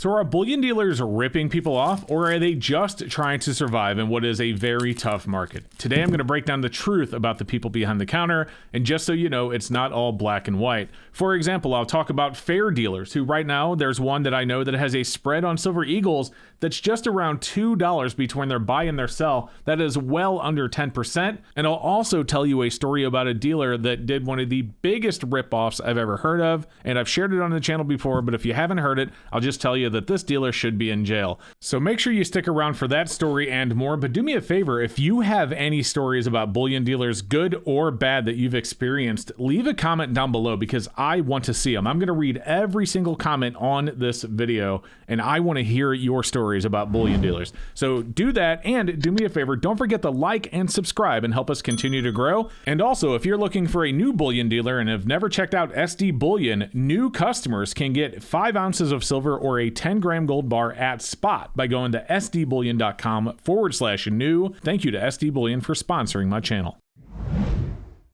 So are bullion dealers ripping people off, or are they just trying to survive in what is a very tough market? Today I'm going to break down the truth about the people behind the counter, and just so you know, it's not all black and white. For example, I'll talk about fair dealers, who right now, there's one that I know that has a spread on Silver Eagles that's just around $2 between their buy and their sell. That is well under 10%. And I'll also tell you a story about a dealer that did one of the biggest ripoffs I've ever heard of, and I've shared it on the channel before, but if you haven't heard it, I'll just tell you that this dealer should be in jail. So make sure you stick around for that story and more, but do me a favor, if you have any stories about bullion dealers, good or bad, that you've experienced, leave a comment down below because I want to see them. I'm going to read every single comment on this video, and I want to hear your stories about bullion dealers. So do that, and do me a favor, don't forget to like and subscribe and help us continue to grow. And also, if you're looking for a new bullion dealer and have never checked out SD Bullion, new customers can get 5 ounces of silver or a 10-gram gold bar at spot by going to sdbullion.com/new. Thank you to SD Bullion for sponsoring my channel.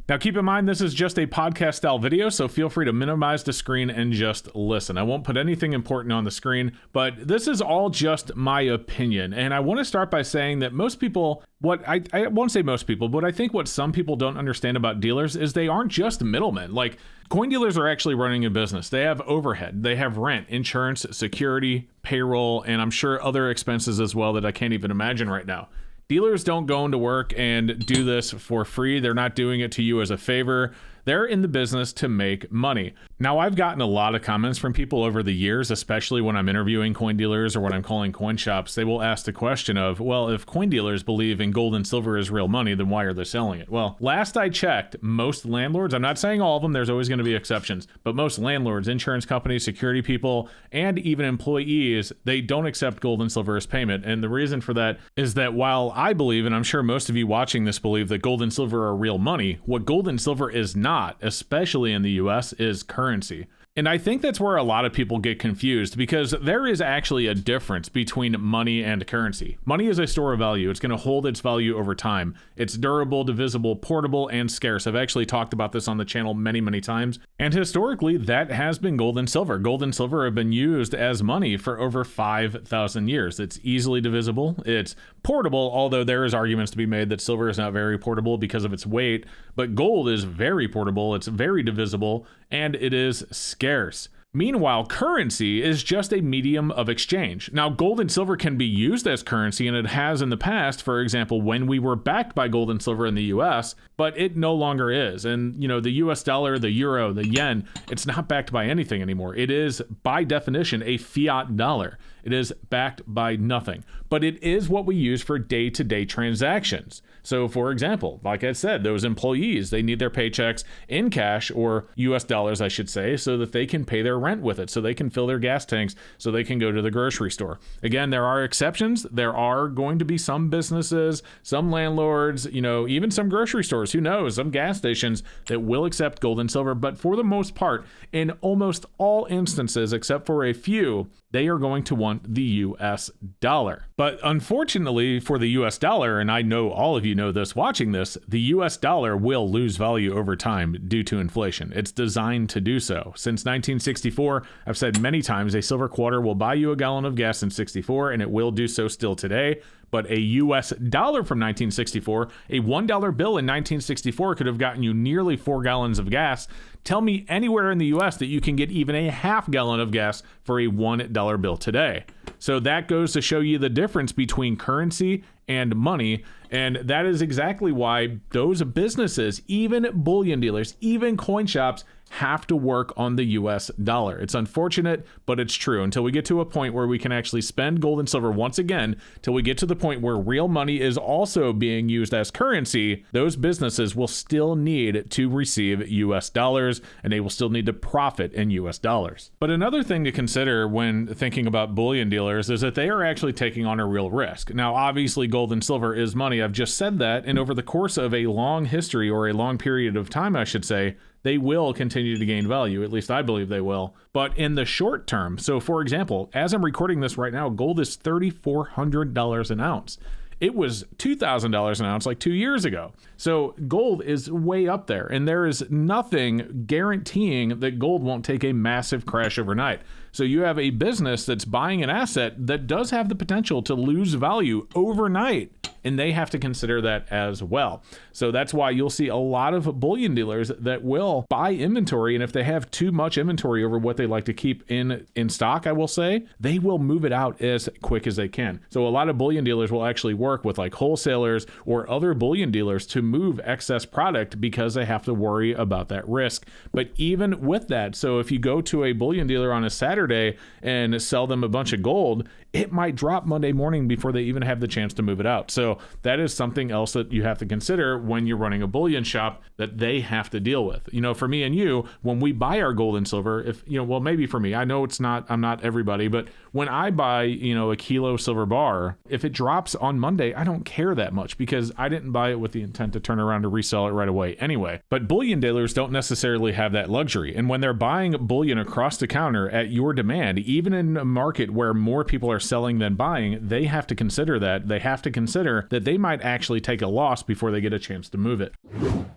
Now keep in mind, this is just a podcast style video, so feel free to minimize the screen and just listen. I won't put anything important on the screen, but this is all just my opinion. And I want to start by saying that most people, I won't say most people, but I think what some people don't understand about dealers is they aren't just middlemen. Like, coin dealers are actually running a business. They have overhead, they have rent, insurance, security, payroll, and I'm sure other expenses as well that I can't even imagine right now. Dealers don't go into work and do this for free. They're not doing it to you as a favor. They're in the business to make money. Now, I've gotten a lot of comments from people over the years, especially when I'm interviewing coin dealers or when I'm calling coin shops. They will ask the question of, well, if coin dealers believe in gold and silver is real money, then why are they selling it? Well, last I checked, most landlords, I'm not saying all of them, there's always going to be exceptions, but most landlords, insurance companies, security people, and even employees, they don't accept gold and silver as payment. And the reason for that is that while I believe, and I'm sure most of you watching this believe, that gold and silver are real money, what gold and silver is not, especially in the US, is currency. And I think that's where a lot of people get confused, because there is actually a difference between money and currency. Money is a store of value. It's going to hold its value over time. It's durable, divisible, portable, and scarce. I've actually talked about this on the channel many, many times. And historically, that has been gold and silver. Gold and silver have been used as money for over 5,000 years. It's easily divisible. It's portable, although there is arguments to be made that silver is not very portable because of its weight, but gold is very portable. It's very divisible, and it is scarce. Meanwhile, currency is just a medium of exchange. Now, gold and silver can be used as currency, and it has in the past, for example, when we were backed by gold and silver in the US, but it no longer is. And, you know, the US dollar, the euro, the yen, it's not backed by anything anymore. It is, by definition, a fiat dollar. It is backed by nothing, but it is what we use for day-to-day transactions. So, for example, like I said, those employees, they need their paychecks in cash, or US dollars, I should say, so that they can pay their rent with it, so they can fill their gas tanks, so they can go to the grocery store. Again, there are exceptions. There are going to be some businesses, some landlords, you know, even some grocery stores, who knows, some gas stations that will accept gold and silver. But for the most part, in almost all instances, except for a few, they are going to want the US dollar. But unfortunately for the US dollar, and I know all of you know this watching this, the US dollar will lose value over time due to inflation. It's designed to do so. Since 1964, I've said many times, a silver quarter will buy you a gallon of gas in 64, and it will do so still today. But a US dollar from 1964, a $1 bill in 1964 could have gotten you nearly 4 gallons of gas. Tell me anywhere in the US that you can get even a half gallon of gas for a $1 bill today. So that goes to show you the difference between currency and money. And that is exactly why those businesses, even bullion dealers, even coin shops, have to work on the US dollar. It's unfortunate, but it's true. Until we get to a point where we can actually spend gold and silver once again, till we get to the point where real money is also being used as currency, those businesses will still need to receive US dollars, and they will still need to profit in US dollars. But another thing to consider when thinking about bullion dealers is that they are actually taking on a real risk. Now, obviously, gold and silver is money. I've just said that, and over the course of a long history, or a long period of time, I should say, they will continue to gain value. At least I believe they will. But in the short term, so for example, as I'm recording this right now, gold is $3,400 an ounce. It was $2,000 an ounce like 2 years ago. So gold is way up there, and there is nothing guaranteeing that gold won't take a massive crash overnight. So you have a business that's buying an asset that does have the potential to lose value overnight, and they have to consider that as well. So that's why you'll see a lot of bullion dealers that will buy inventory, and if they have too much inventory over what they like to keep in stock, I will say, they will move it out as quick as they can. So a lot of bullion dealers will actually work with like wholesalers or other bullion dealers to move excess product because they have to worry about that risk. But even with that, so if you go to a bullion dealer on a Saturday and sell them a bunch of gold, it might drop Monday morning before they even have the chance to move it out. So that is something else that you have to consider when you're running a bullion shop that they have to deal with. You know, for me and you, when we buy our gold and silver, if, you know, well, maybe for me, I know I'm not everybody, but when I buy, you know, a kilo silver bar, if it drops on Monday, I don't care that much because I didn't buy it with the intent to turn around to resell it right away anyway. But bullion dealers don't necessarily have that luxury. And when they're buying bullion across the counter at your demand, even in a market where more people are selling than buying, they have to consider that. They have to consider that they might actually take a loss before they get a chance to move it.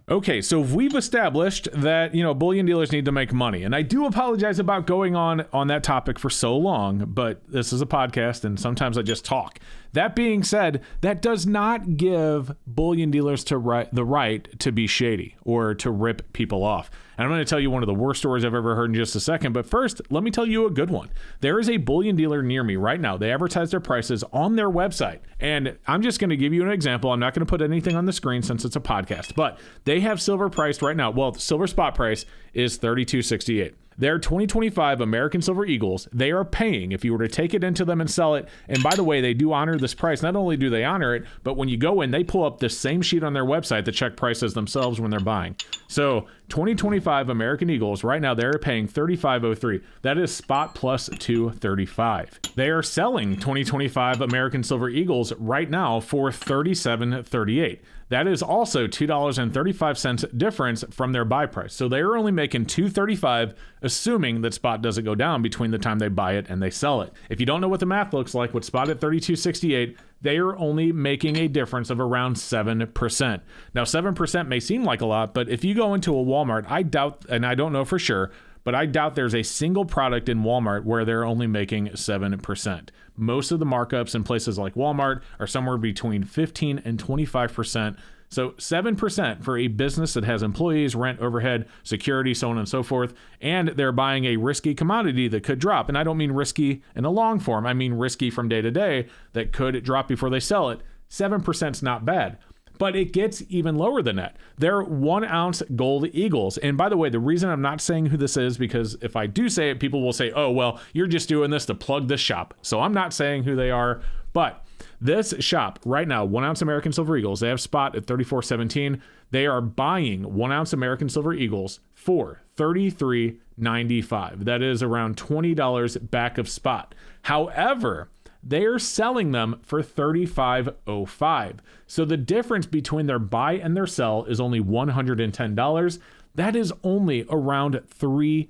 Okay, so we've established that, you know, bullion dealers need to make money. And I do apologize about going on that topic for so long, but this is a podcast and sometimes I just talk. That being said, that does not give bullion dealers the right to be shady or to rip people off. And I'm going to tell you one of the worst stories I've ever heard in just a second. But first, let me tell you a good one. There is a bullion dealer near me right now. They advertise their prices on their website. And I'm just going to give you an example. I'm not going to put anything on the screen since it's a podcast. But they have silver priced right now. Well, the silver spot price is $32.68. Their 2025 American Silver Eagles, they are paying if you were to take it into them and sell it. And by the way, they do honor this price. Not only do they honor it, but when you go in, they pull up the same sheet on their website that check prices themselves when they're buying. So 2025 American Eagles, right now, they're paying $35.03. That is spot plus $2.35. They are selling 2025 American Silver Eagles right now for $37.38. That is also $2.35 difference from their buy price. So they are only making $2.35, assuming that spot doesn't go down between the time they buy it and they sell it. If you don't know what the math looks like, with spot at $32.68, they are only making a difference of around 7%. Now, 7% may seem like a lot, but if you go into a Walmart, I doubt, and I don't know for sure, but I doubt there's a single product in Walmart where they're only making 7%. Most of the markups in places like Walmart are somewhere between 15 and 25%. So 7% for a business that has employees, rent, overhead, security, so on and so forth, and they're buying a risky commodity that could drop. And I don't mean risky in a long form. I mean risky from day to day that could drop before they sell it. 7% is not bad. But it gets even lower than that. They're 1 ounce gold Eagles. And by the way, the reason I'm not saying who this is, because if I do say it, people will say, oh, well, you're just doing this to plug this shop. So I'm not saying who they are, but this shop right now, 1 ounce American Silver Eagles, they have spot at $34.17. They are buying 1 ounce American Silver Eagles for $33.95. That is around $20 back of spot. However, they are selling them for $35.05. So the difference between their buy and their sell is only $110. That is only around 3%.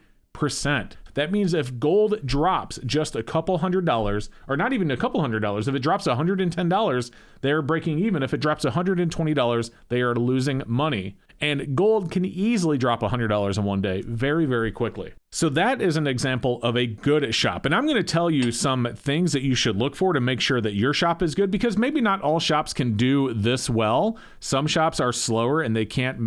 That means if gold drops just a couple $100, or not even a couple $100, if it drops $110, they're breaking even. If it drops $120, they are losing money. And gold can easily drop $100 in one day very, very quickly. So that is an example of a good shop. And I'm going to tell you some things that you should look for to make sure that your shop is good, because maybe not all shops can do this well. Some shops are slower and they can't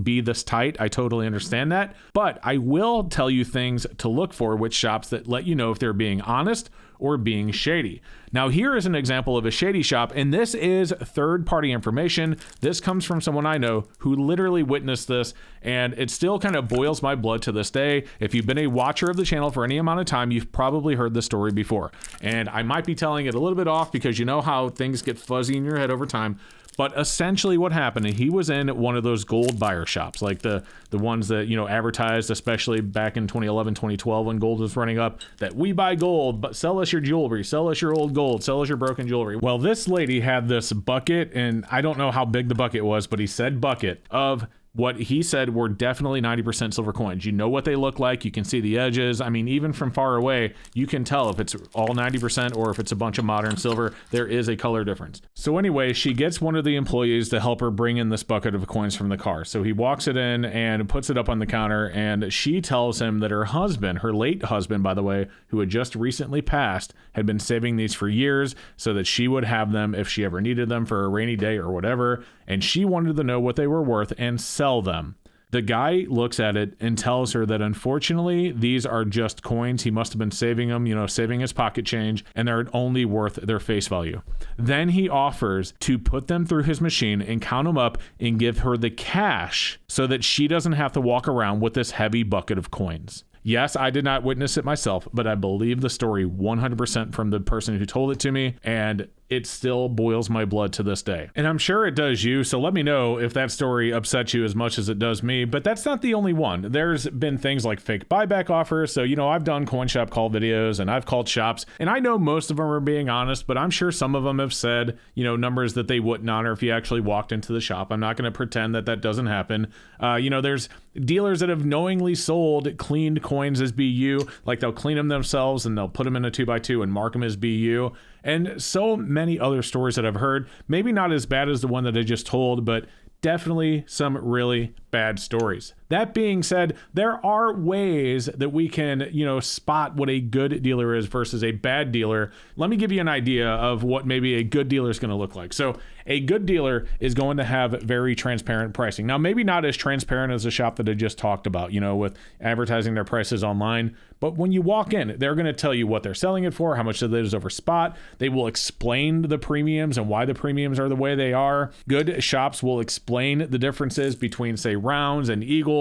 be this tight. I totally understand that. But I will tell you things to look for with shops that let you know if they're being honest or being shady. Now, here is an example of a shady shop, and this is third-party information. This comes from someone I know who literally witnessed this, and it still kind of boils my blood to this day. If you've been a watcher of the channel for any amount of time, you've probably heard this story before. And I might be telling it a little bit off because you know how things get fuzzy in your head over time. But essentially what happened, he was in one of those gold buyer shops, like the ones that, you know, advertised, especially back in 2011, 2012, when gold was running up, that we buy gold, but sell us your jewelry, sell us your old gold, sell us your broken jewelry. Well, this lady had this bucket, and I don't know how big the bucket was, but he said bucket, of what he said were definitely 90% silver coins. You know what they look like. You can see the edges. I mean, even from far away, you can tell if it's all 90% or if it's a bunch of modern silver. There is a color difference. So anyway, she gets one of the employees to help her bring in this bucket of coins from the car. So he walks it in and puts it up on the counter, and she tells him that her husband, her late husband, by the way, who had just recently passed, had been saving these for years so that she would have them if she ever needed them for a rainy day or whatever. And she wanted to know what they were worth and sell them. The guy looks at it and tells her that unfortunately, these are just coins. He must have been saving them, saving his pocket change, and they're only worth their face value. Then he offers to put them through his machine and count them up and give her the cash so that she doesn't have to walk around with this heavy bucket of coins. Yes, I did not witness it myself, but I believe the story 100% from the person who told it to me, and it still boils my blood to this day. And I'm sure it does you, so let me know if that story upsets you as much as it does me, but that's not the only one. There's been things like fake buyback offers, so I've done coin shop call videos, and I've called shops, and I know most of them are being honest, but I'm sure some of them have said, numbers that they wouldn't honor if you actually walked into the shop. I'm not going to pretend that that doesn't happen. There's dealers that have knowingly sold cleaned coins as BU, like they'll clean them themselves and they'll put them in a 2x2 and mark them as BU. And so many other stories that I've heard, maybe not as bad as the one that I just told, but definitely some really bad stories. That being said, there are ways that we can, spot what a good dealer is versus a bad dealer. Let me give you an idea of what maybe a good dealer is going to look like. So a good dealer is going to have very transparent pricing. Now, maybe not as transparent as the shop that I just talked about, with advertising their prices online. But when you walk in, they're going to tell you what they're selling it for, how much of it is over spot. They will explain the premiums and why the premiums are the way they are. Good shops will explain the differences between, say, rounds and eagles,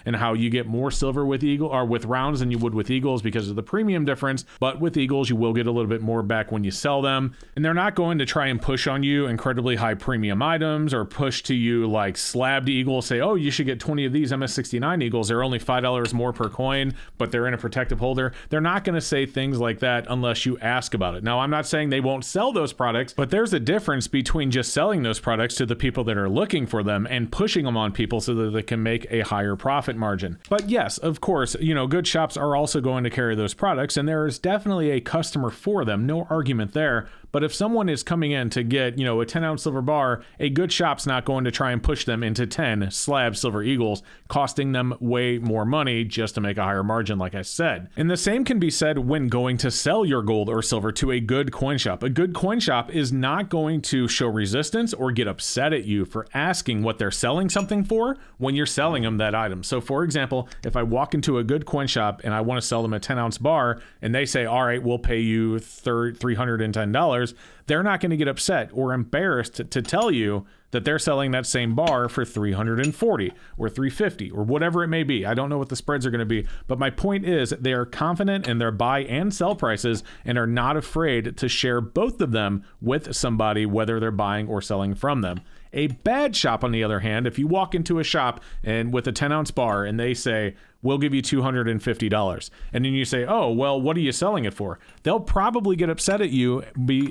and how you get more silver with with rounds than you would with eagles because of the premium difference. But with eagles, you will get a little bit more back when you sell them. And they're not going to try and push on you incredibly high premium items or push to you like slabbed eagles, say, oh, you should get 20 of these MS69 eagles. They're only $5 more per coin, but they're in a protective holder. They're not going to say things like that unless you ask about it. Now, I'm not saying they won't sell those products, but there's a difference between just selling those products to the people that are looking for them and pushing them on people so that they can make a higher profit margin. But yes, of course, good shops are also going to carry those products, and there is definitely a customer for them. No argument there. But if someone is coming in to get, a 10-ounce silver bar, a good shop's not going to try and push them into 10 slab silver eagles, costing them way more money just to make a higher margin, like I said. And the same can be said when going to sell your gold or silver to a good coin shop. A good coin shop is not going to show resistance or get upset at you for asking what they're selling something for when you're selling them that item. So for example, if I walk into a good coin shop and I want to sell them a 10-ounce bar and they say, all right, we'll pay you $310, they're not going to get upset or embarrassed to tell you that they're selling that same bar for $340 or $350 or whatever it may be. I don't know what the spreads are going to be, but my point is they are confident in their buy and sell prices and are not afraid to share both of them with somebody, whether they're buying or selling from them. A bad shop, on the other hand, if you walk into a shop and with a 10-ounce bar and they say, we'll give you $250. And then you say, oh, well, what are you selling it for? They'll probably get upset at you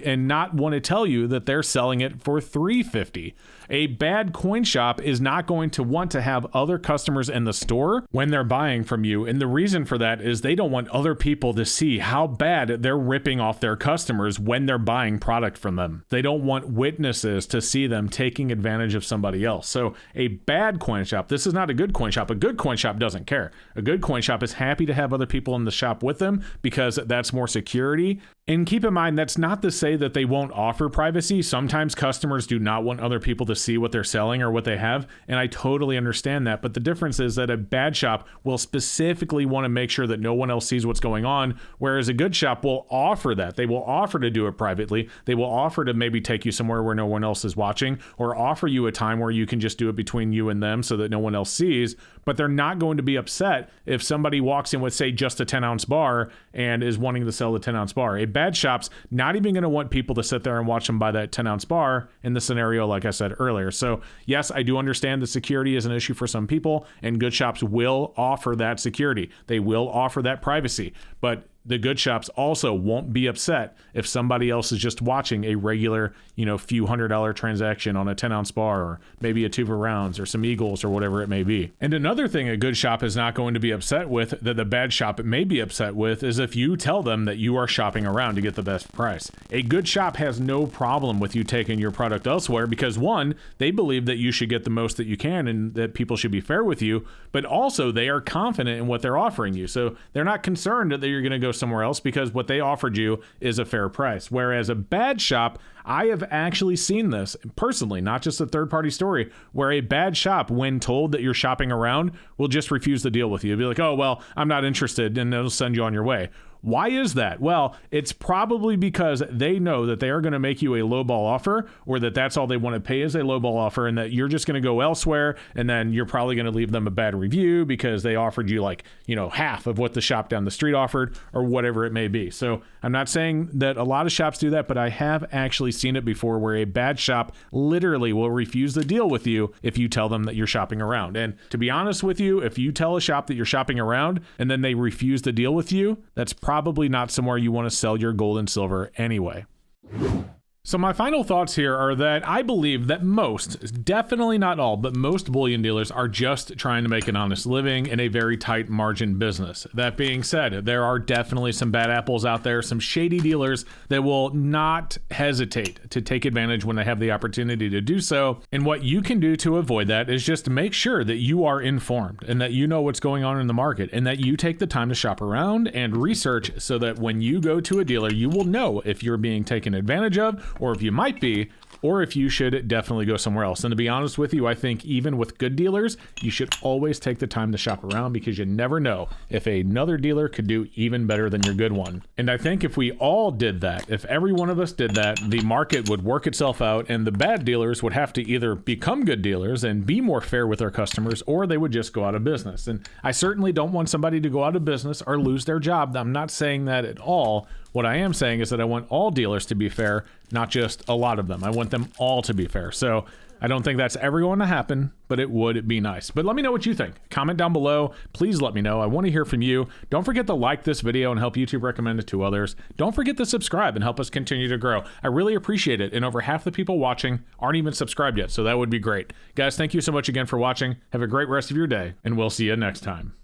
and not want to tell you that they're selling it for $350. A bad coin shop is not going to want to have other customers in the store when they're buying from you. And the reason for that is they don't want other people to see how bad they're ripping off their customers when they're buying product from them. They don't want witnesses to see them taking advantage of somebody else. So a bad coin shop, this is not a good coin shop. A good coin shop doesn't care. A good coin shop is happy to have other people in the shop with them because that's more security. And keep in mind, that's not to say that they won't offer privacy. Sometimes customers do not want other people to see what they're selling or what they have, and I totally understand that. But the difference is that a bad shop will specifically want to make sure that no one else sees what's going on, whereas a good shop will offer that. They will offer to do it privately. They will offer to maybe take you somewhere where no one else is watching, or offer you a time where you can just do it between you and them so that no one else sees. But they're not going to be upset if somebody walks in with, say, just a 10-ounce bar and is wanting to sell the 10-ounce bar. A bad shop's not even going to want people to sit there and watch them buy that 10-ounce bar in the scenario like I said earlier. So yes, I do understand the security is an issue for some people, and good shops will offer that security. They will offer that privacy. But the good shops also won't be upset if somebody else is just watching a regular, few $100 transaction on a 10-ounce bar, or maybe a tube of rounds or some Eagles or whatever it may be. And another thing a good shop is not going to be upset with that the bad shop may be upset with is if you tell them that you are shopping around to get the best price. A good shop has no problem with you taking your product elsewhere because, one, they believe that you should get the most that you can and that people should be fair with you, but also they are confident in what they're offering you. So they're not concerned that you're going to go somewhere else because what they offered you is a fair price. Whereas a bad shop, I have actually seen this personally, not just a third-party story, where a bad shop, when told that you're shopping around, will just refuse the deal with you. It'll be like, oh, well, I'm not interested, and they'll send you on your way. Why is that? Well, it's probably because they know that they are going to make you a lowball offer, or that that's all they want to pay is a lowball offer, and that you're just going to go elsewhere, and then you're probably going to leave them a bad review because they offered you half of what the shop down the street offered, or whatever it may be. So I'm not saying that a lot of shops do that, but I have actually seen it before where a bad shop literally will refuse the deal with you if you tell them that you're shopping around. And to be honest with you, if you tell a shop that you're shopping around and then they refuse to deal with you, that's probably not somewhere you want to sell your gold and silver anyway. So my final thoughts here are that I believe that most, definitely not all, but most bullion dealers are just trying to make an honest living in a very tight margin business. That being said, there are definitely some bad apples out there, some shady dealers that will not hesitate to take advantage when they have the opportunity to do so. And what you can do to avoid that is just make sure that you are informed and that you know what's going on in the market and that you take the time to shop around and research so that when you go to a dealer, you will know if you're being taken advantage of, or if you might be, or if you should definitely go somewhere else. And to be honest with you, I think even with good dealers, you should always take the time to shop around because you never know if another dealer could do even better than your good one. And I think if we all did that, if every one of us did that, the market would work itself out and the bad dealers would have to either become good dealers and be more fair with their customers, or they would just go out of business. And I certainly don't want somebody to go out of business or lose their job. I'm not saying that at all. What I am saying is that I want all dealers to be fair, not just a lot of them. I want them all to be fair. So I don't think that's ever going to happen, but it would be nice. But let me know what you think. Comment down below. Please let me know. I want to hear from you. Don't forget to like this video and help YouTube recommend it to others. Don't forget to subscribe and help us continue to grow. I really appreciate it. And over half the people watching aren't even subscribed yet, so that would be great. Guys, thank you so much again for watching. Have a great rest of your day, and we'll see you next time.